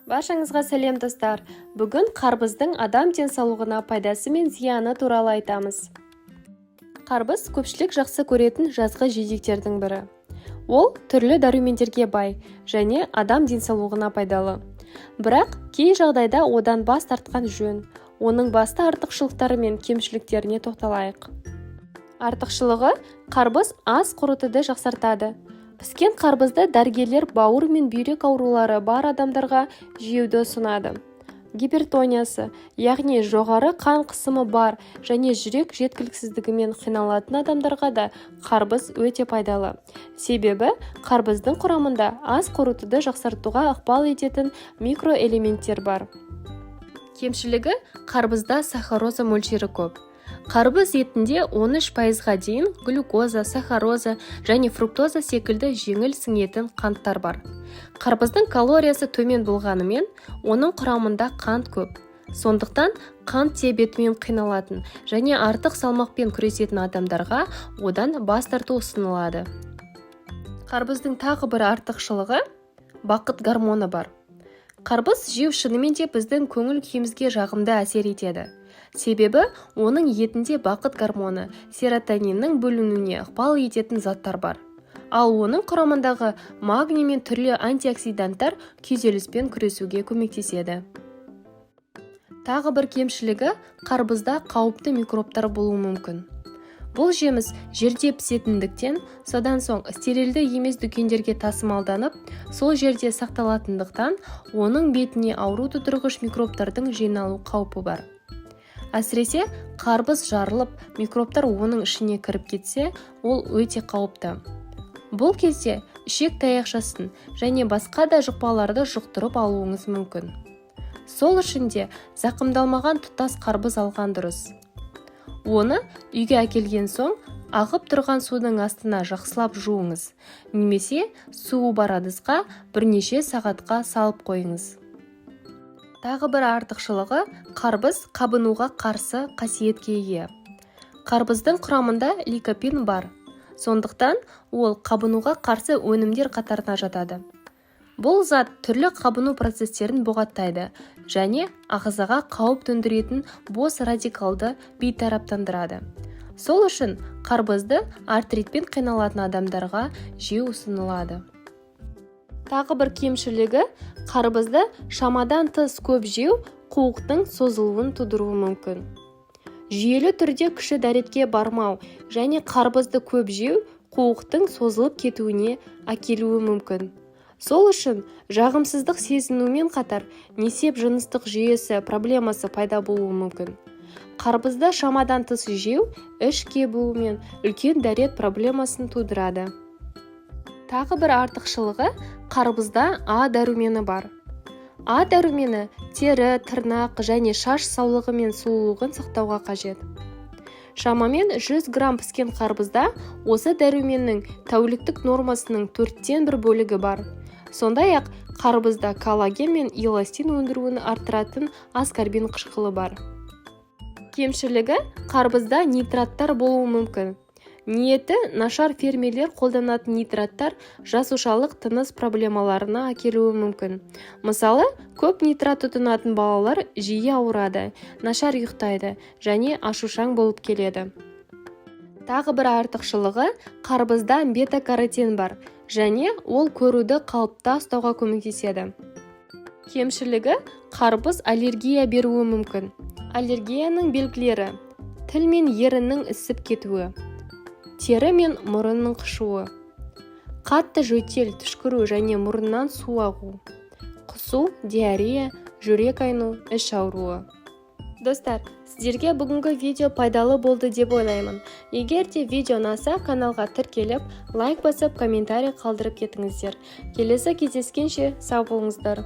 Баршаңызға сәлем достар. Бүгін қарбыздың адам денсаулығына пайдасы мен зияны туралы айтамыз. Қарбыз көпшілік жақсы көретін жазғы жидектердің бірі. Ол түрлі дәрумендерге бай және адам денсаулығына пайдалы. Бірақ кей жағдайда одан бас тартқан жөн. Оның басты артықшылықтары мен кемшіліктеріне тоқталайық. Артықшылығы: қарбыз ас қорытуды жақсартады. Піскен қарбызды дәрігерлер бауыр мен бүйрек аурулары бар адамдарға жеуді ұсынады. Гипертониясы, яғни жоғары қан қысымы бар және жүрек жеткіліксіздігімен қиналатын адамдарға да қарбыз өте пайдалы. Себебі қарбыздың құрамында ас қорытуды жақсартуға ықпал ететін микроэлементтер бар. Кемшілігі: қарбызда сахароза мөлшері көп. Қарбыз етінде 13%-ға дейін глюкоза, сахароза және фруктоза секілді жеңіл сіңетін қанттар бар. Қарбыздың калориясы төмен болғанымен, оның құрамында қант көп. Сондықтан қант диабетімен қиналатын және артық салмақпен күресетін адамдарға одан бас тарту ұсынылады. Қарбыздың тағы бір артықшылығы: бақыт гормоны бар. Қарбыз жеу шынымен де біздің көңіл күйімізге жағымды әсер етеді. Себебі оның етінде бақыт гормоны серотониннің бөлінуіне ықпал ететін заттар бар. Ал оның құрамындағы магний мен түрлі антиоксиданттар күйзеліспен күресуге көмектеседі. Тағы бір кемшілігі: қарбызда қауіпті микробтар болуы мүмкін. Бұл жеміс жерде пісетіндіктен, содан соң стерилді емес дүкендерге тасымалданып, сол жерде сақталатындықтан, оның бетіне ауру тудырғыш микробтардың жиналу қаупі бар. Әсіресе қарбыз жарылып, микробтар оның ішіне кіріп кетсе, ол өте қауіпті. Бұл кезде ішек таяқшасын және басқа да жұқпаларды жұқтырып алуыңыз мүмкін. Сол үшін де зақымдалмаған тұтас қарбыз алған дұрыс. Оны үйге әкелген соң, ағып тұрған судың астына жақсылап жуыңыз, немесе суы бар ыдысқа бірнеше сағатқа салып қойыңыз. Тағы бір артықшылығы: қарбыз қабынуға қарсы қасиетке ие. Қарбыздың құрамында ликопин бар. Сондықтан ол қабынуға қарсы өнімдер қатарына жатады. Бұл зат түрлі қабыну процестерін бұғаттайды және ағзаға қауіп төндіретін бос радикалды бейтараптандырады. Сол үшін қарбызды артритпен қиналатын адамдарға жеу ұсынылады. Тағы бір кемшілігі: қарбызды шамадан тыс көп жеу қуықтың созылуын тудыруы мүмкін. Жүйелі түрде кіші дәретке бармау және қарбызды көп жеу қуықтың созылып кетуіне әкелуі мүмкін. Сол үшін жағымсыздық сезінумен қатар несеп жыныстық жүйесі проблемасы пайда болуы мүмкін. Қарбызды шамадан тыс жеу іш кебуі мен үлкен дәрет проблемасын тудырады. Тағы бір артықшылығы: қарбызда А дәрумені бар. А дәрумені тері, тырнақ және шаш саулығы мен сұлулығын сақтауға қажет. Шамамен 100 грамм піскен қарбызда осы дәруменнің тәуліктік нормасының 4-тен 1 бөлігі бар. Сондай-ақ қарбызда коллаген мен эластин өндіруін арттыратын аскорбин қышқылы бар. Кемшілігі: қарбызда нитраттар болуы мүмкін. Ниеті нашар фермерлер қолданатын нитраттар жасушалық тыныс проблемаларына әкелуі мүмкін. Мысалы, көп нитрат тұтынатын балалар жиі ауырады, нашар ұйықтайды және ашушаң болып келеді. Тағы бір артықшылығы: қарбызда бета-каротин бар және ол көруді қалыпта ұстауға көмектеседі. Кемшілігі: қарбыз аллергия беруі мүмкін. Аллергияның белгілері: тіл мен еріннің ісіп кетуі, тері мен мұрынның қышуы, қатты жөтел, түшкіру және мұрыннан су ағу, құсу, диарея, жүрек айну, іш ауруы. Достар, сіздерге бүгінгі видео пайдалы болды деп ойлаймын. Егер де видео ұнаса, каналға тіркеліп, лайк басып, комментарий қалдырып кетіңіздер. Келесі кездескенше сау болыңыздар.